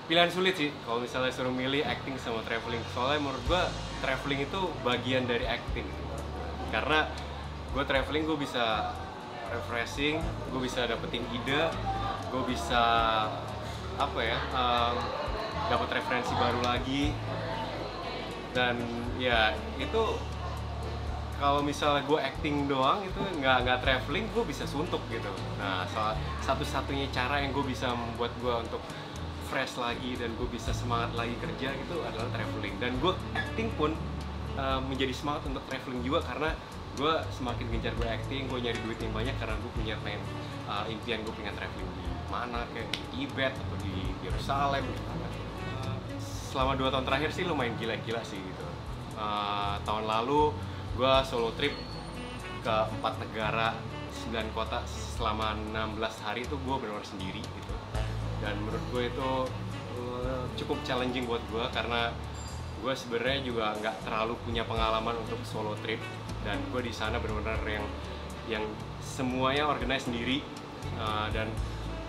Pilihan sulit sih kalau misalnya suruh milih acting sama traveling. Soalnya menurut gua traveling itu bagian dari acting. Karena gue traveling gue bisa refreshing, gue bisa dapetin ide, gue bisa apa ya, dapat referensi baru lagi. Dan ya itu kalau misalnya gue acting doang itu nggak traveling, gue bisa suntuk gitu. Nah, satu-satunya cara yang gue bisa membuat gue untuk fresh lagi dan gue bisa semangat lagi kerja gitu adalah traveling. Dan gue acting pun menjadi semangat untuk traveling juga, karena gue semakin gencar gue acting, gue nyari duit yang banyak karena gue punya impian gue pengen traveling di mana, kayak di Tibet atau di Yerusalem gitu kan. Selama 2 tahun terakhir sih lumayan gila-gila sih gitu. Tahun lalu gue solo trip ke 4 negara, 9 kota selama 16 hari itu gue benar-benar sendiri gitu. Dan menurut gue itu cukup challenging buat gue, karena gue sebenarnya juga nggak terlalu punya pengalaman untuk solo trip. Dan gue di sana benar-benar yang semuanya organize sendiri. Dan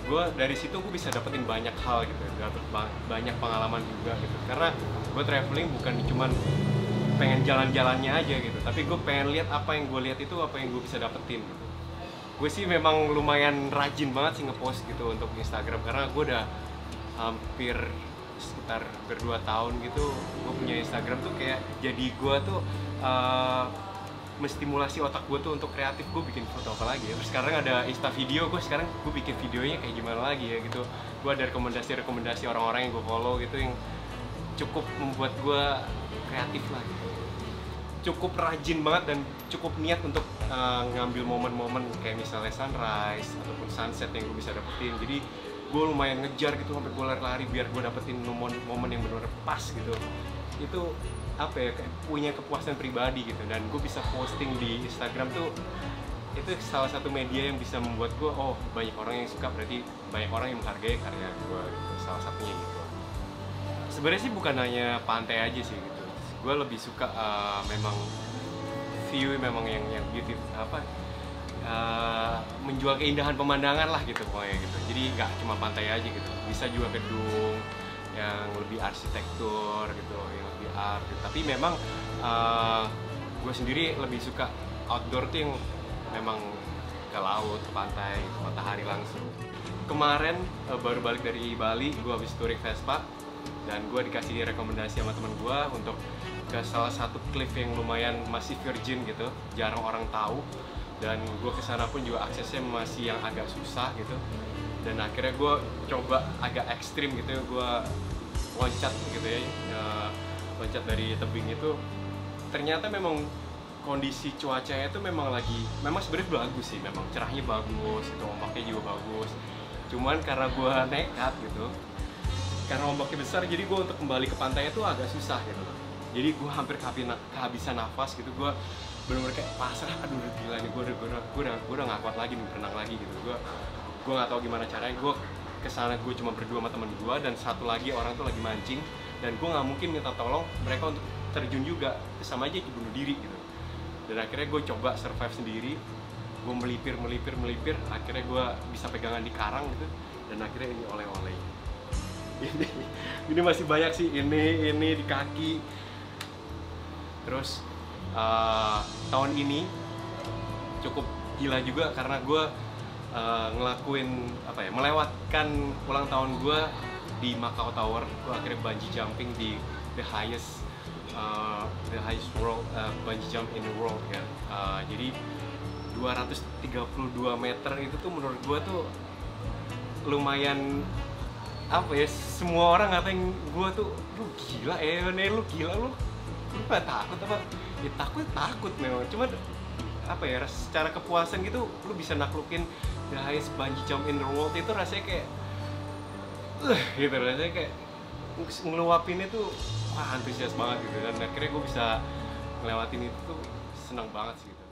gue dari situ gue bisa dapetin banyak hal gitu, dapet banyak pengalaman juga gitu. Karena gue traveling bukan cuman pengen jalan-jalannya aja gitu, tapi gue pengen lihat apa yang gue lihat itu apa yang gue bisa dapetin gitu. Gue sih memang lumayan rajin banget sih ngepost gitu untuk Instagram, karena gue udah hampir sekitar berdua tahun gitu gue punya Instagram tuh, kayak jadi gue tuh menstimulasi otak gue tuh untuk kreatif. Gue bikin foto apa lagi ya, terus sekarang ada Insta video, sekarang gue bikin videonya kayak gimana lagi ya gitu. Gue ada rekomendasi orang-orang yang gue follow gitu yang cukup membuat gue kreatif lah gitu. Cukup rajin banget dan cukup niat untuk ngambil momen-momen kayak misalnya sunrise ataupun sunset yang gue bisa dapetin. Jadi gue lumayan ngejar gitu sampai gue lari-lari biar gue dapetin momen yang benar-benar pas gitu. Itu apa ya, kayak punya kepuasan pribadi gitu. Dan gue bisa posting di Instagram tuh, itu salah satu media yang bisa membuat gue, oh banyak orang yang suka, berarti banyak orang yang menghargai karya gue gitu. Salah satunya gitu. Sebenarnya sih bukan hanya pantai aja sih gitu. Gue lebih suka memang view memang yang beauty apa, menjual keindahan pemandangan lah gitu pokoknya gitu. Jadi nggak cuma pantai aja gitu, bisa juga gedung yang lebih arsitektur gitu, yang lebih art gitu. Tapi memang gue sendiri lebih suka outdoor tuh yang memang ke laut, ke pantai, ke matahari langsung. Kemarin baru balik dari Bali, gue habis touring Vespa, dan gue dikasih rekomendasi sama teman gue untuk ke salah satu cliff yang lumayan masih virgin gitu, jarang orang tahu. Dan gue kesana pun juga aksesnya masih yang agak susah gitu. Dan akhirnya gue coba agak ekstrim gitu, gue loncat gitu ya, loncat dari tebing itu. Ternyata memang kondisi cuacanya itu memang sebenarnya bagus sih, memang cerahnya bagus gitu, ombaknya juga bagus. Cuman karena gue nekat gitu, karena ombaknya besar, jadi gue untuk kembali ke pantai itu agak susah gitu. Jadi gue hampir kehabisan nafas gitu. Gue bener-bener kayak pasrah, aduh udah gila nih, gue udah nggak kuat lagi nih berenang lagi gitu. Gue nggak tahu gimana caranya. Gue kesana, gue cuma berdua sama temen gue, dan satu lagi orang tuh lagi mancing, dan gue nggak mungkin minta tolong mereka untuk terjun juga, sama aja bunuh diri gitu. Dan akhirnya gue coba survive sendiri. Gue melipir, akhirnya gue bisa pegangan di karang gitu, dan akhirnya ini oleh-oleh. Ini masih banyak sih, ini di kaki. Terus tahun ini cukup gila juga karena gue ngelakuin apa ya, melewatkan ulang tahun gue di Macau Tower. Gue akhirnya bungee jumping di the highest world bungee jump in the world ya. Jadi 232 meter itu tuh menurut gue tuh lumayan apa ya, semua orang ngatain gue tuh, lu gila ya, lu gila, lu gak takut apa? Ya takut memang, cuma apa ya, secara kepuasan gitu, lu bisa naklukin the highest bungee jump in the world itu rasanya kayak gitu, rasanya kayak ngeluapinnya tuh wah antusias banget gitu. Dan akhirnya gue bisa ngelewatin itu tuh senang banget sih gitu.